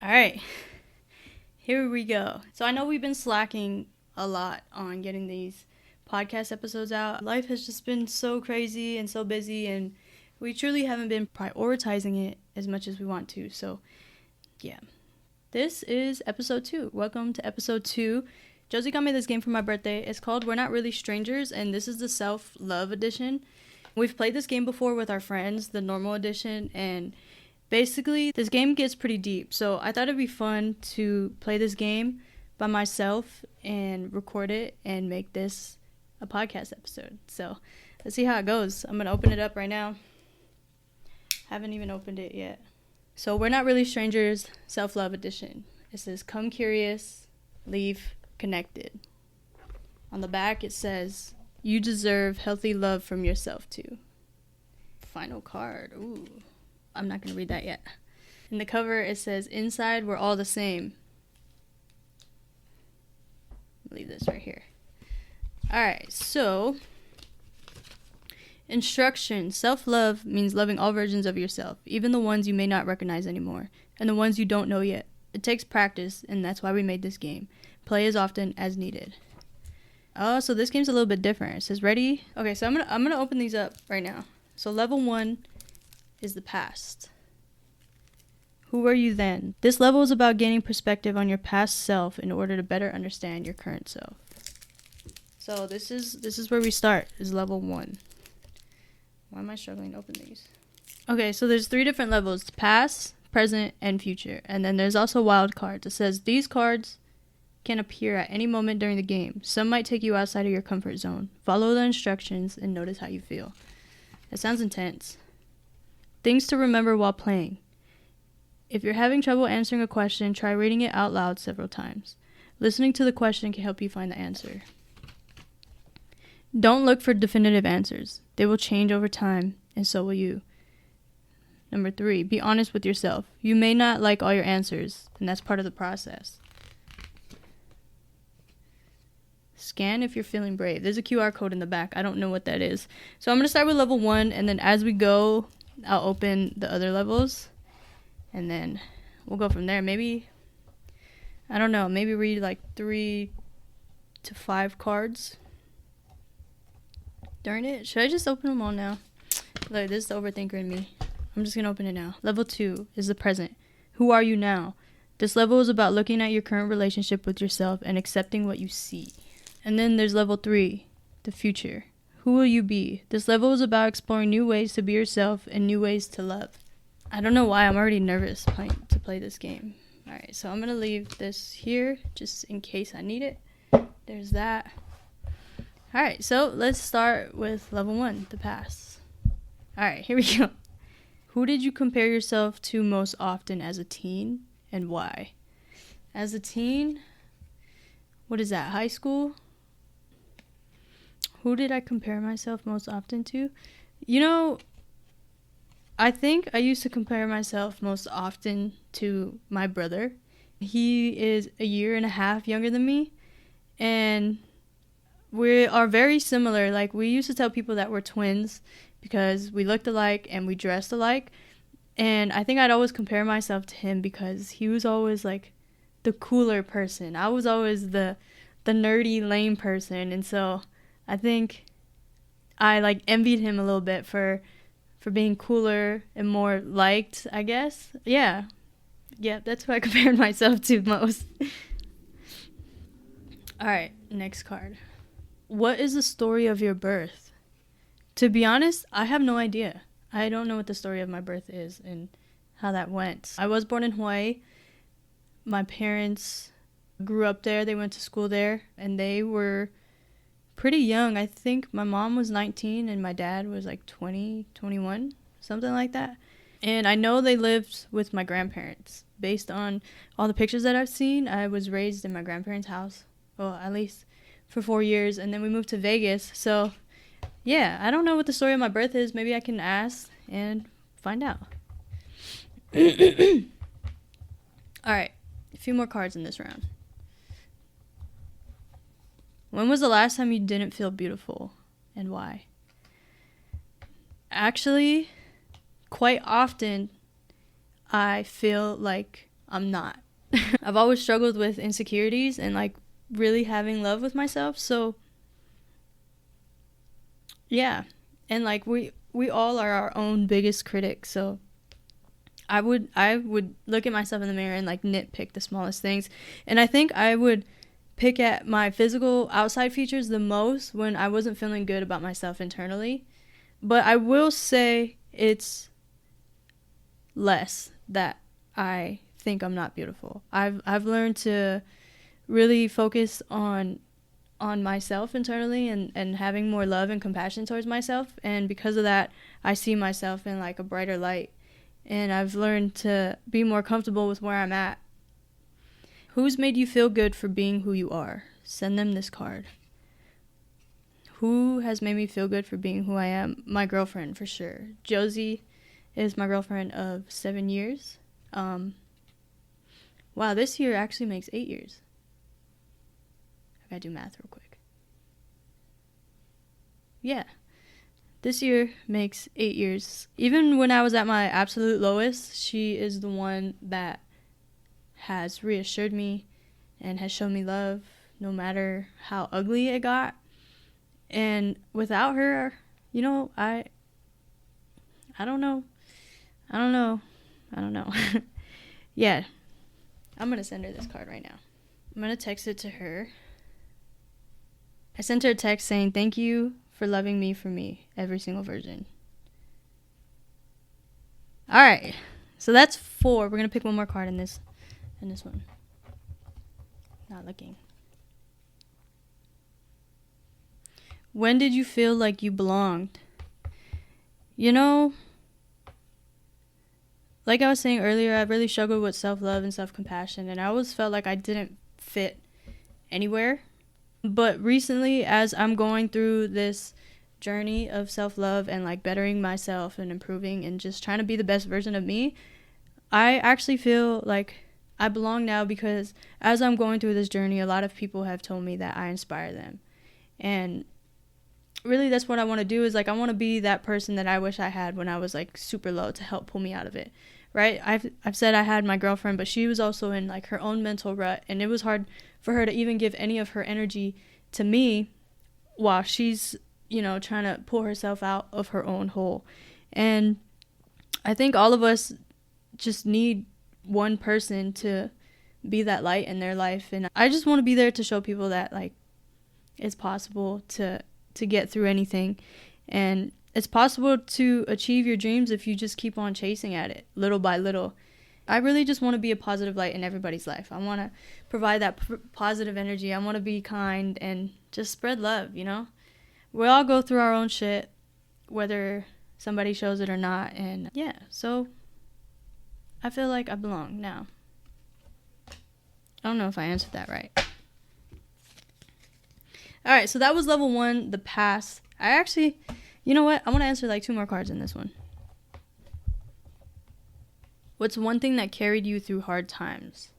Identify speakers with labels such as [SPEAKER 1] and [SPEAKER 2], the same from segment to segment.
[SPEAKER 1] All right, here we go. So I know we've been slacking a lot on getting these podcast episodes out. Life has just been so crazy and so busy, and we truly haven't been prioritizing it as much as we want to. So, yeah. This is episode 2. Welcome to episode 2. Josie got me this game for my birthday. It's called We're Not Really Strangers, and this is the self-love edition. We've played this game before with our friends, the normal edition, and basically this game gets pretty deep. So I thought it'd be fun to play this game by myself and record it and make this a podcast episode. So let's see how it goes. I'm going to open it up right now. Haven't even opened it yet. So We're Not Really Strangers, Self-Love Edition. It says, come curious, leave connected. On the back it says, you deserve healthy love from yourself too. Final card. Ooh, I'm not going to read that yet. In the cover it says, inside we're all the same. Leave this right here. Alright, so instructions. Self-love means loving all versions of yourself, even the ones you may not recognize anymore, and the ones you don't know yet. It takes practice, and that's why we made this game. Play as often as needed. Oh, so this game's a little bit different. It says ready. Okay, so I'm gonna open these up right now. So level 1 is the past. Who were you then? This level is about gaining perspective on your past self in order to better understand your current self. So this is where we start, is level 1. Why am I struggling to open these? Okay, so there's 3 different levels, past, present, and future. And then there's also wild cards. It says these cards can appear at any moment during the game. Some might take you outside of your comfort zone. Follow the instructions and notice how you feel. That sounds intense. Things to remember while playing. If you're having trouble answering a question, try reading it out loud several times. Listening to the question can help you find the answer. Don't look for definitive answers. They will change over time, and so will you. Number 3, be honest with yourself. You may not like all your answers, and that's part of the process. Scan if you're feeling brave. There's a QR code in the back. I don't know what that is. So I'm going to start with level 1, and then as we go, I'll open the other levels, and then we'll go from there. Maybe, I don't know, maybe read like 3 to 5 cards. Darn it. Should I just open them all now? Look, this is the overthinker in me. I'm just going to open it now. Level 2 is the present. Who are you now? This level is about looking at your current relationship with yourself and accepting what you see. And then there's level 3, the future. Who will you be? This level is about exploring new ways to be yourself and new ways to love. I don't know why I'm already nervous to play this game. Alright, so I'm going to leave this here just in case I need it. There's that. Alright, so let's start with level 1, the past. Alright, here we go. Who did you compare yourself to most often as a teen, and why? As a teen, what is that, high school? Who did I compare myself most often to? You know, I think I used to compare myself most often to my brother. He is a year and a half younger than me, and we are very similar. Like, we used to tell people that we're twins because we looked alike and we dressed alike. And I think I'd always compare myself to him because he was always like the cooler person. I was always the nerdy, lame person. And so I think I like envied him a little bit for being cooler and more liked, I guess. Yeah, that's who I compared myself to most. All right, next card. What is the story of your birth? To be honest, I have no idea. I don't know what the story of my birth is and how that went. I was born in Hawaii. My parents grew up there. They went to school there, and they were pretty young. I think my mom was 19 and my dad was like 20, 21, something like that. And I know they lived with my grandparents. Based on all the pictures that I've seen, I was raised in my grandparents' house. Well, at least for 4 years, and then we moved to Vegas. So yeah, I don't know what the story of my birth is. Maybe I can ask and find out. Alright, a few more cards in this round. When was the last time you didn't feel beautiful, and why? Actually, quite often I feel like I'm not. I've always struggled with insecurities and like really having love with myself. So yeah, and like we all are our own biggest critic. So I would look at myself in the mirror and like nitpick the smallest things, and I think I would pick at my physical outside features the most when I wasn't feeling good about myself internally. But I will say it's less that I think I'm not beautiful. I've learned to really focus on myself internally, and having more love and compassion towards myself, and because of that I see myself in like a brighter light, and I've learned to be more comfortable with where I'm at. Who's made you feel good for being who you are? Send them this card. Who has made me feel good for being who I am? My girlfriend, for sure. Josie is my girlfriend of 7 years. Wow, this year actually makes 8 years. I gotta do math real quick. Yeah, this year makes 8 years. Even when I was at my absolute lowest, she is the one that has reassured me and has shown me love no matter how ugly it got. And without her, you know, I don't know. Yeah, I'm gonna send her this card right now. I'm gonna text it to her. I sent her a text saying, "Thank you for loving me for me, every single version." All right, so that's 4. We're gonna pick one more card in this one. Not looking. When did you feel like you belonged? You know, like I was saying earlier, I really struggled with self-love and self-compassion, and I always felt like I didn't fit anywhere. But recently, as I'm going through this journey of self-love and like bettering myself and improving and just trying to be the best version of me, I actually feel like I belong now, because as I'm going through this journey, a lot of people have told me that I inspire them. And really that's what I want to do, is like I want to be that person that I wish I had when I was like super low, to help pull me out of it. Right? I've said I had my girlfriend, but she was also in like her own mental rut, and it was hard for her to even give any of her energy to me while she's, you know, trying to pull herself out of her own hole. And I think all of us just need one person to be that light in their life, and I just want to be there to show people that like it's possible to get through anything, and it's possible to achieve your dreams if you just keep on chasing at it little by little. I really just want to be a positive light in everybody's life. I want to provide that positive energy. I want to be kind and just spread love, you know? We all go through our own shit, whether somebody shows it or not. And yeah, so I feel like I belong now. I don't know if I answered that right. All right, so that was level 1, the past. I actually, you know what? I want to answer like 2 more cards in this one. What's one thing that carried you through hard times?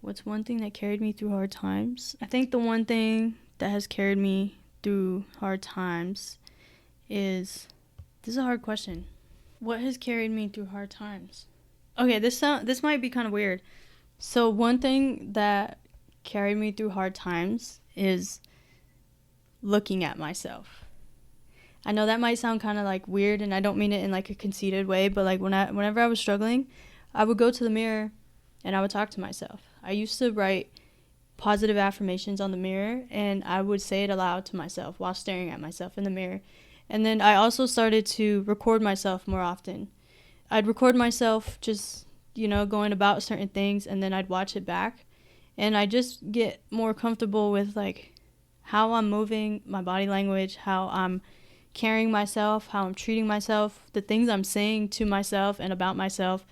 [SPEAKER 1] What's one thing that carried me through hard times? I think the one thing that has carried me through hard times is... This is a hard question. What has carried me through hard times? Okay, this might be kind of weird. So one thing that carried me through hard times is looking at myself. I know that might sound kind of like weird, and I don't mean it in like a conceited way, but like whenever I was struggling, I would go to the mirror and I would talk to myself. I used to write positive affirmations on the mirror, and I would say it aloud to myself while staring at myself in the mirror. And then I also started to record myself more often. I'd record myself just, you know, going about certain things, and then I'd watch it back, and I just get more comfortable with like how I'm moving, my body language, how I'm carrying myself, how I'm treating myself, the things I'm saying to myself and about myself.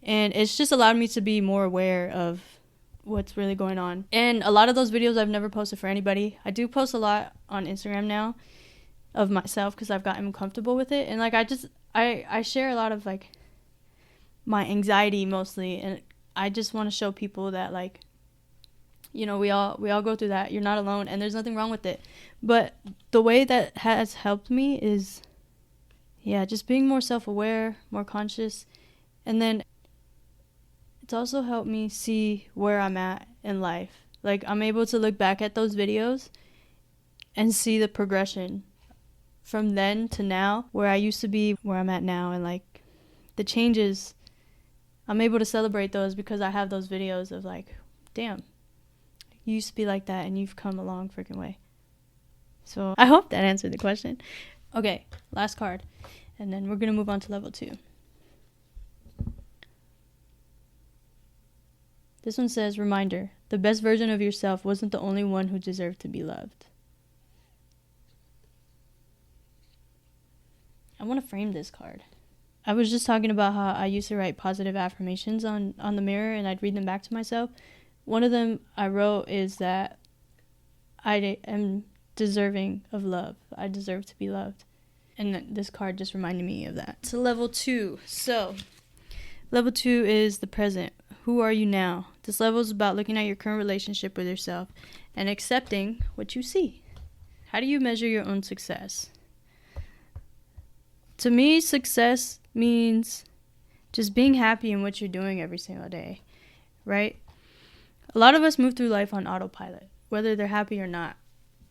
[SPEAKER 1] And it's just allowed me to be more aware of what's really going on. And a lot of those videos I've never posted for anybody. I do post a lot on Instagram now of myself because I've gotten comfortable with it. And like I share a lot of like my anxiety mostly, and I just want to show people that like, you know, we all go through that. You're not alone, and there's nothing wrong with it. But the way that has helped me is, yeah, just being more self-aware, more conscious, and then it's also helped me see where I'm at in life. Like, I'm able to look back at those videos and see the progression from then to now, where I used to be, where I'm at now, and like the changes. I'm able to celebrate those because I have those videos of like, damn, you used to be like that and you've come a long freaking way. So I hope that answered the question. Okay, last card. And then we're going to move on to level 2. This one says, reminder, the best version of yourself wasn't the only one who deserved to be loved. I want to frame this card. I was just talking about how I used to write positive affirmations on the mirror, and I'd read them back to myself. One of them I wrote is that I am deserving of love. I deserve to be loved. And this card just reminded me of that. To level 2. So, level 2 is the present. Who are you now? This level is about looking at your current relationship with yourself and accepting what you see. How do you measure your own success? To me, success means just being happy in what you're doing every single day, right? A lot of us move through life on autopilot, whether they're happy or not.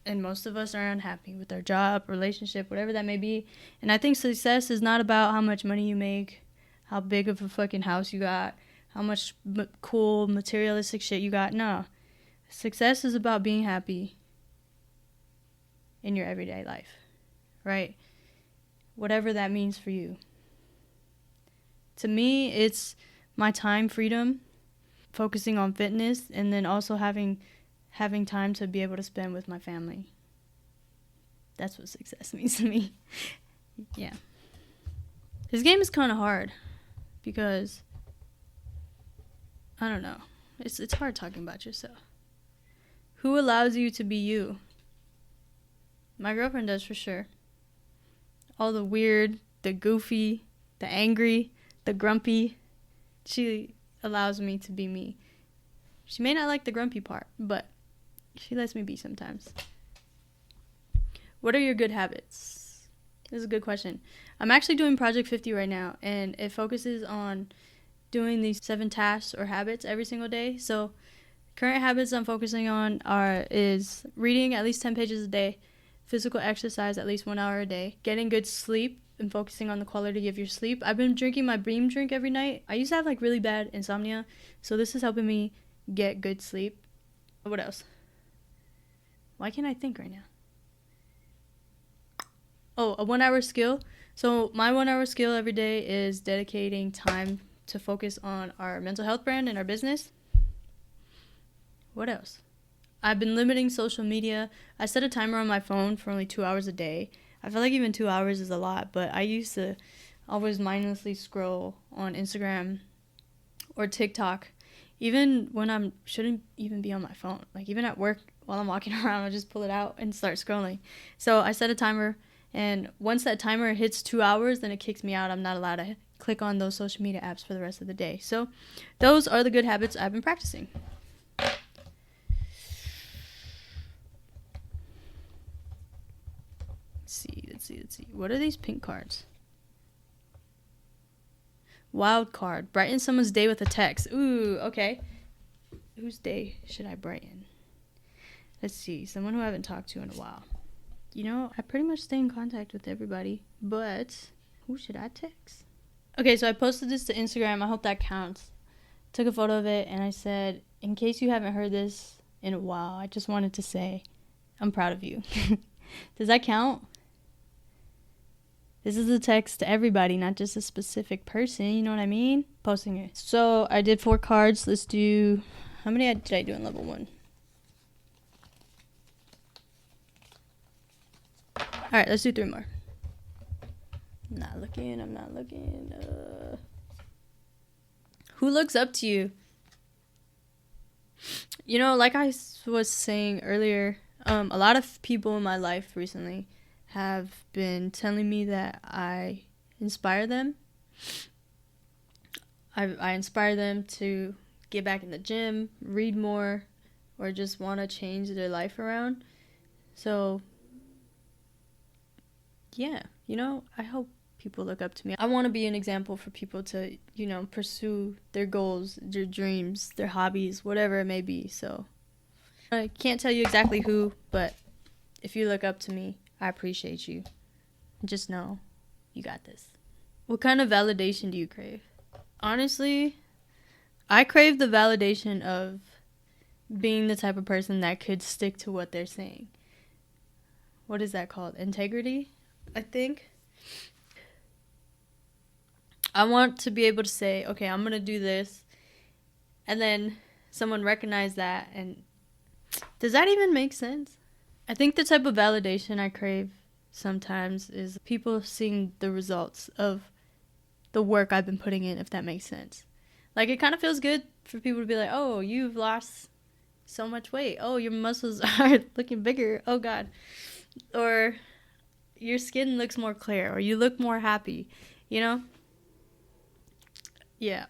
[SPEAKER 1] And most of us are unhappy with our job, relationship, whatever that may be. And I think success is not about how much money you make, how big of a fucking house you got, how much cool materialistic shit you got. No. Success is about being happy in your everyday life, right? Whatever that means for you. To me, it's my time freedom, focusing on fitness, and then also having time to be able to spend with my family. That's what success means to me. Yeah. This game is kind of hard because, I don't know. It's hard talking about yourself. Who allows you to be you? My girlfriend does for sure. All the weird, the goofy, the angry, the grumpy. She allows me to be me. She may not like the grumpy part, but she lets me be sometimes. What are your good habits? This is a good question. I'm actually doing Project 50 right now, and it focuses on doing these 7 tasks or habits every single day. So current habits I'm focusing on is reading at least 10 pages a day, physical exercise at least 1 hour a day, getting good sleep and focusing on the quality of your sleep. I've been drinking my Beam drink every night. I used to have like really bad insomnia, so this is helping me get good sleep. What else? Why can't I think right now? Oh, a 1 hour skill. So my 1 hour skill every day is dedicating time to focus on our mental health brand and our business. What else? I've been limiting social media. I set a timer on my phone for only 2 hours a day. I feel like even 2 hours is a lot, but I used to always mindlessly scroll on Instagram or TikTok, even when I shouldn't even be on my phone. Like even at work while I'm walking around, I'll just pull it out and start scrolling. So I set a timer, and once that timer hits 2 hours, then it kicks me out. I'm not allowed to click on those social media apps for the rest of the day. So those are the good habits I've been practicing. Let's see. What are these pink cards? Wild card. Brighten someone's day with a text. Ooh, okay. Whose day should I brighten? Let's see. Someone who I haven't talked to in a while. You know, I pretty much stay in contact with everybody, but who should I text? Okay, so I posted this to Instagram. I hope that counts. Took a photo of it, and I said, in case you haven't heard this in a while, I just wanted to say I'm proud of you. Does that count? This is a text to everybody, not just a specific person. You know what I mean? Posting it. So I did 4 cards. Let's do... How many did I do in level 1? Alright, let's do 3 more. I'm not looking. Who looks up to you? You know, like I was saying earlier, a lot of people in my life recently have been telling me that I inspire them. I inspire them to get back in the gym, read more, or just want to change their life around. So, yeah, you know, I hope people look up to me. I want to be an example for people to, pursue their goals, their dreams, their hobbies, whatever it may be. So I can't tell you exactly who, but if you look up to me, I appreciate you. Just know you got this. What kind of validation do you crave? Honestly, I crave the validation of being the type of person that could stick to what they're saying. What is that called? Integrity, I think. I want to be able to say, okay, I'm going to do this. And then someone recognize that. And does that even make sense? I think the type of validation I crave sometimes is people seeing the results of the work I've been putting in, if that makes sense. Like, it kind of feels good for people to be like, oh, you've lost so much weight. Oh, your muscles are looking bigger. Oh, God. Or your skin looks more clear, or you look more happy, Yeah.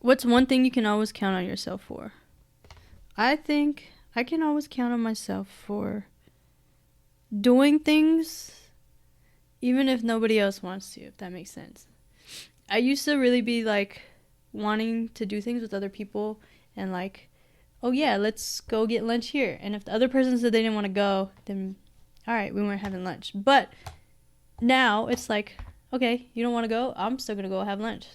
[SPEAKER 1] What's one thing you can always count on yourself for? I think I can always count on myself for doing things even if nobody else wants to, if that makes sense. I used to really be like wanting to do things with other people and like, oh yeah, let's go get lunch here. And if the other person said they didn't want to go, then all right, we weren't having lunch. But now it's like, okay, you don't want to go? I'm still going to go have lunch.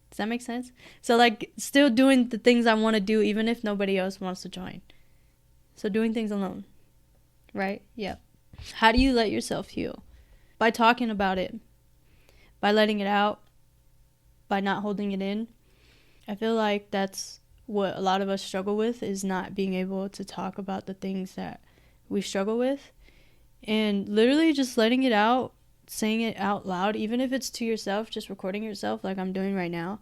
[SPEAKER 1] Does that make sense? So like still doing the things I want to do even if nobody else wants to join. So doing things alone. Right? Yep. How do you let yourself heal? By talking about it. By letting it out. By not holding it in. I feel like that's what a lot of us struggle with, is not being able to talk about the things that we struggle with. And literally just letting it out, saying it out loud, even if it's to yourself, just recording yourself like I'm doing right now,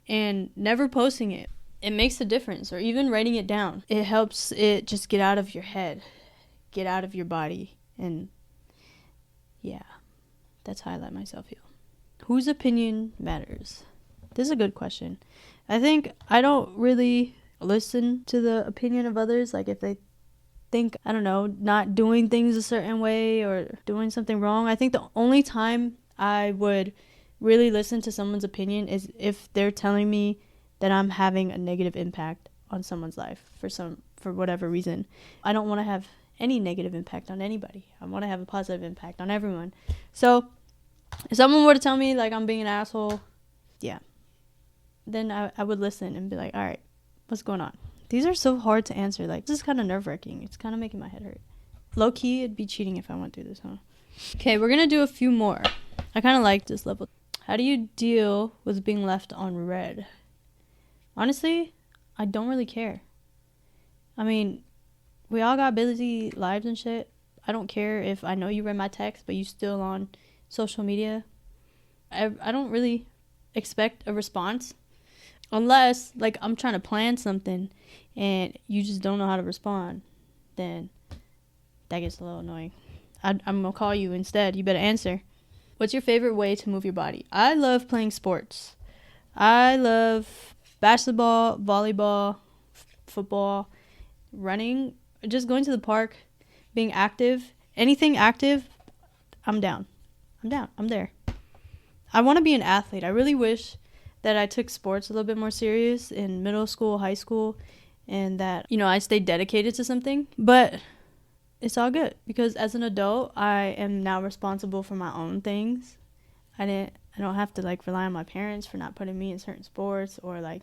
[SPEAKER 1] and never posting it. It makes a difference. Or even writing it down. It helps it just get out of your head, get out of your body. And yeah, that's how I let myself heal. Whose opinion matters? This is a good question. I think I don't really listen to the opinion of others. Like if they think, I don't know, not doing things a certain way or doing something wrong. I think the only time I would really listen to someone's opinion is if they're telling me that I'm having a negative impact on someone's life for whatever reason. I don't want to have any negative impact on anybody. I want to have a positive impact on everyone. So if someone were to tell me like I'm being an asshole, yeah, then I would listen and be like, all right, what's going on? These are so hard to answer. Like, this is kind of nerve-wracking. It's kind of making my head hurt. Low-key, it'd be cheating if I went through this, huh? Okay, we're going to do a few more. I kind of like this level. How do you deal with being left on red? Honestly, I don't really care. I mean, we all got busy lives and shit. I don't care if I know you read my text, but you still on social media. I don't really expect a response. Unless, like, I'm trying to plan something and you just don't know how to respond, then that gets a little annoying. I'm going to call you instead. You better answer. What's your favorite way to move your body? I love playing sports. I love basketball, volleyball, football, running, just going to the park, being active. Anything active, I'm down. I'm there. I want to be an athlete. I really wish that I took sports a little bit more serious in middle school, high school, and that, I stayed dedicated to something. But it's all good because as an adult, I am now responsible for my own things. I don't have to like rely on my parents for not putting me in certain sports or like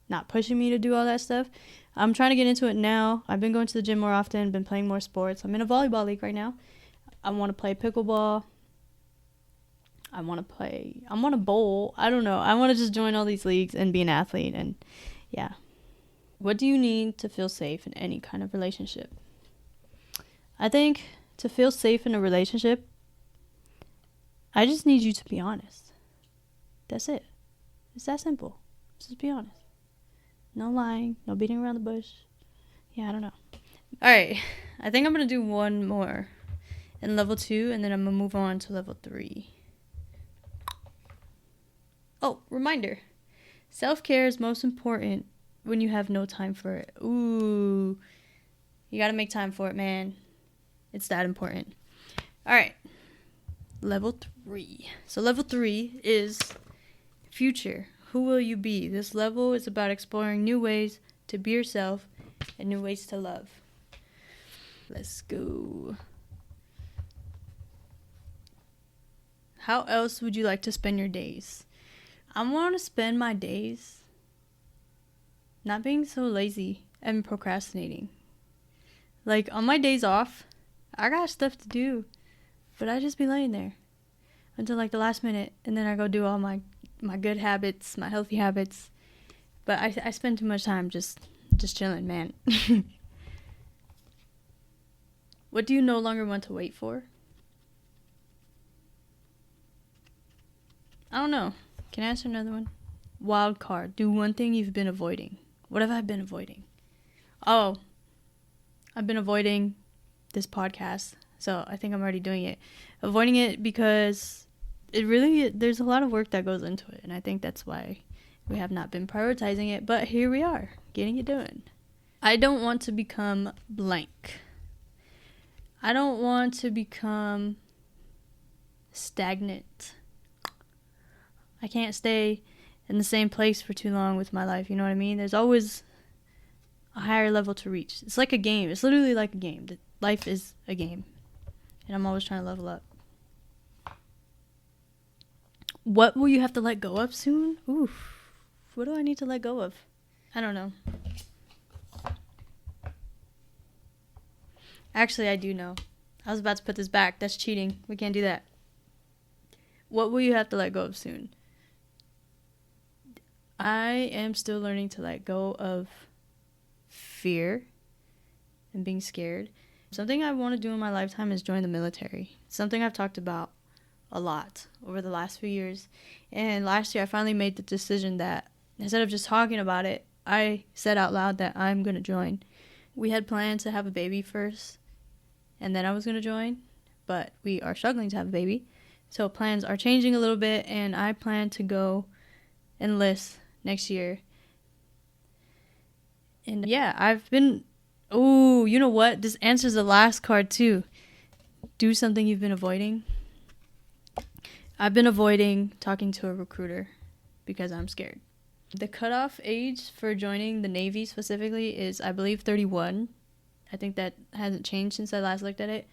[SPEAKER 1] not pushing me to do all that stuff. I'm trying to get into it now. I've been going to the gym more often, been playing more sports. I'm in a volleyball league right now. I want to play pickleball. I want to bowl. I don't know. I want to just join all these leagues and be an athlete. And yeah. What do you need to feel safe in any kind of relationship? I think to feel safe in a relationship, I just need you to be honest. That's it. It's that simple. Just be honest. No lying. No beating around the bush. Yeah, I don't know. All right. I think I'm going to do one more in level 2, and then I'm going to move on to level 3. Oh, reminder. Self-care is most important when you have no time for it. Ooh. You got to make time for it, man. It's that important. All right. level 3. So level 3 is future. Who will you be? This level is about exploring new ways to be yourself and new ways to love. Let's go. How else would you like to spend your days? I want to spend my days not being so lazy and procrastinating. Like, on my days off, I got stuff to do, but I just be laying there until like the last minute, and then I go do all my good habits, my healthy habits. But I spend too much time just chilling, man. What do you no longer want to wait for? I don't know. Can I answer another one? Wild card. Do one thing you've been avoiding. What have I been avoiding? Oh, I've been avoiding this podcast. So I think I'm already doing it. Avoiding it because there's a lot of work that goes into it. And I think that's why we have not been prioritizing it. But here we are, getting it done. I don't want to become blank. I don't want to become stagnant. I can't stay in the same place for too long with my life, you know what I mean? There's always a higher level to reach. It's like a game. It's literally like a game. Life is a game. And I'm always trying to level up. What will you have to let go of soon? Oof. What do I need to let go of? I don't know. Actually, I do know. I was about to put this back. That's cheating. We can't do that. What will you have to let go of soon? I am still learning to let go of fear and being scared. Something I want to do in my lifetime is join the military. It's something I've talked about a lot over the last few years. And last year I finally made the decision that instead of just talking about it, I said out loud that I'm going to join. We had planned to have a baby first, and then I was going to join, but we are struggling to have a baby. So plans are changing a little bit, and I plan to go enlist next year. And yeah, you know what? This answers the last card too. Do something you've been avoiding. I've been avoiding talking to a recruiter because I'm scared. The cutoff age for joining the Navy specifically is, I believe, 31. I think that hasn't changed since I last looked at it.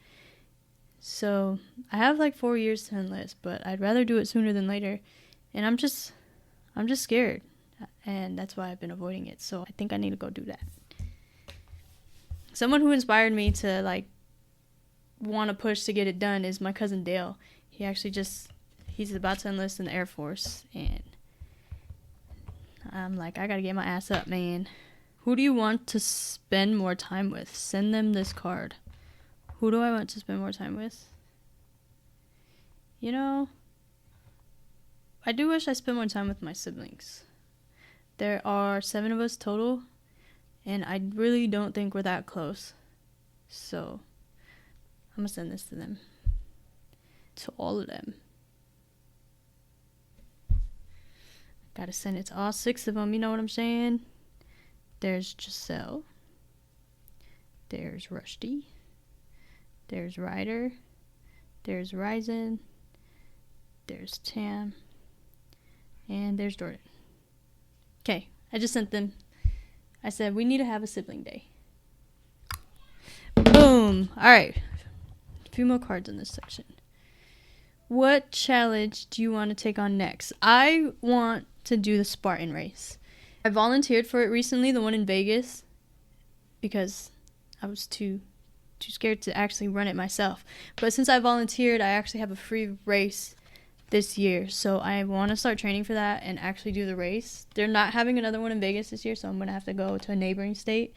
[SPEAKER 1] So I have like 4 years to enlist, but I'd rather do it sooner than later. And I'm just scared. And that's why I've been avoiding it. So I think I need to go do that. Someone who inspired me to like want to push to get it done is my cousin Dale. He's about to enlist in the Air Force, and I'm like, I gotta get my ass up, man. Who do you want to spend more time with? Send them this card. Who do I want to spend more time with? You know, I do wish I spent more time with my siblings. There are 7 of us total, and I really don't think we're that close. So I'm gonna send this to them. To all of them. Gotta send it to all 6 of them, you know what I'm saying? There's Giselle. There's Rusty. There's Ryder. There's Ryzen. There's Tam. And there's Jordan. Okay, I just sent them. I said, we need to have a sibling day. Boom. Alright. A few more cards in this section. What challenge do you want to take on next? I want to do the Spartan race. I volunteered for it recently, the one in Vegas, because I was too scared to actually run it myself. But since I volunteered, I actually have a free race this year. So I want to start training for that and actually do the race. They're not having another one in Vegas this year, so I'm going to have to go to a neighboring state,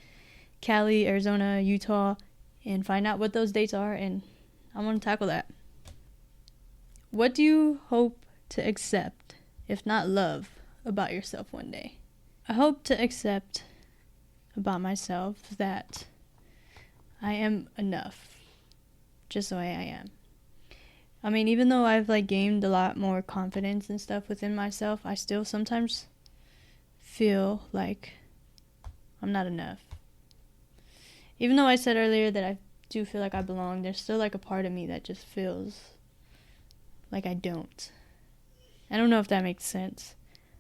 [SPEAKER 1] Cali, Arizona, Utah, and find out what those dates are, and I want to tackle that. What do you hope to accept, if not love, about yourself one day? I hope to accept about myself that I am enough, just the way I am. I mean, even though I've gained a lot more confidence and stuff within myself, I still sometimes feel like I'm not enough. Even though I said earlier that I do feel like I belong, there's still a part of me that just feels like I don't. I don't know if that makes sense.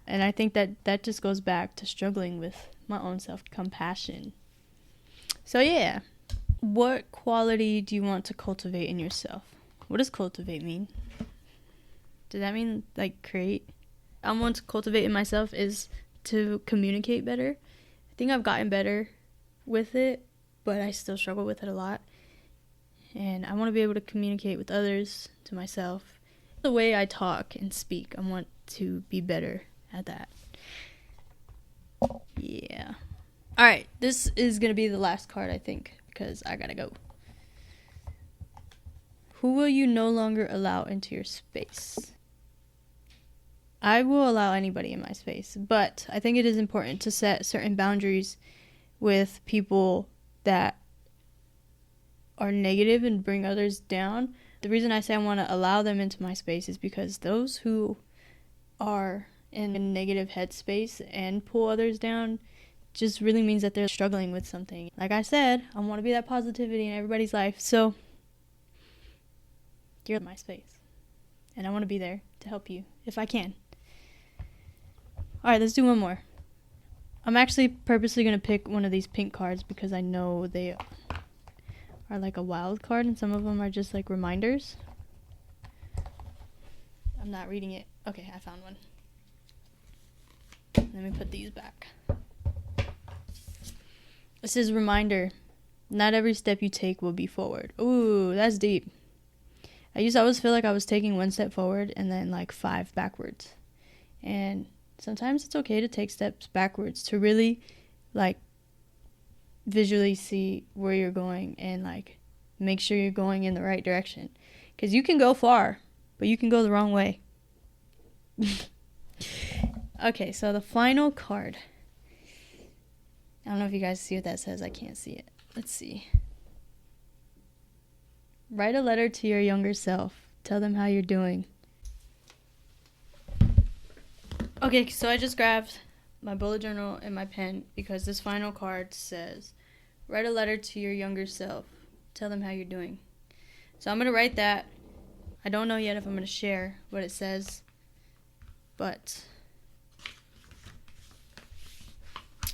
[SPEAKER 1] And I think that just goes back to struggling with my own self-compassion. So yeah, what quality do you want to cultivate in yourself? What does cultivate mean? Does that mean like create? I want to cultivate in myself is to communicate better. I think I've gotten better with it, but I still struggle with it a lot. And I want to be able to communicate with others, to myself. The way I talk and speak, I want to be better at that. Yeah. All right, this is going to be the last card, I think, because I got to go. Who will you no longer allow into your space? I will allow anybody in my space, but I think it is important to set certain boundaries with people that are negative and bring others down. The reason I say I want to allow them into my space is because those who are in a negative headspace and pull others down just really means that they're struggling with something. Like I said, I want to be that positivity in everybody's life, so you're in my space. And I want to be there to help you if I can. Alright, let's do one more. I'm actually purposely going to pick one of these pink cards because I know they are like a wild card and some of them are just like reminders. I'm not reading it. Okay, I found one. Let me put these back. It says reminder. Not every step you take will be forward. Ooh, that's deep. I used to always feel like I was taking one step forward and then like 5 backwards. And sometimes it's okay to take steps backwards to really like visually see where you're going and like make sure you're going in the right direction. Because you can go far, but you can go the wrong way. Okay, so the final card. I don't know if you guys see what that says. I can't see it. Let's see. Write a letter to your younger self. Tell them how you're doing. Okay, so I just grabbed my bullet journal and my pen because this final card says, write a letter to your younger self. Tell them how you're doing. So I'm going to write that. I don't know yet if I'm going to share what it says, but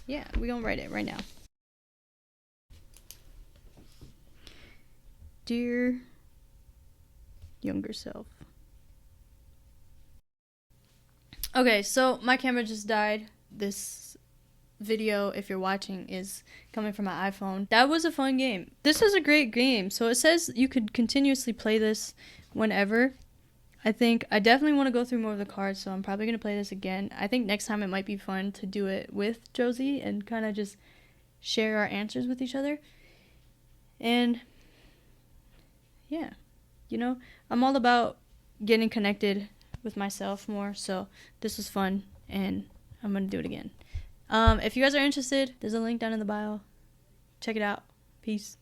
[SPEAKER 1] yeah, we're going to write it right now. Dear younger self. Okay, so my camera just died. This video, if you're watching, is coming from my iPhone. That was a fun game. This is a great game. So it says you could continuously play this whenever. I definitely want to go through more of the cards, so I'm probably going to play this again. I think next time it might be fun to do it with Josie and kind of just share our answers with each other. And yeah, I'm all about getting connected with myself more, so this was fun and I'm gonna do it again. If you guys are interested, there's a link down in the bio. Check it out. Peace.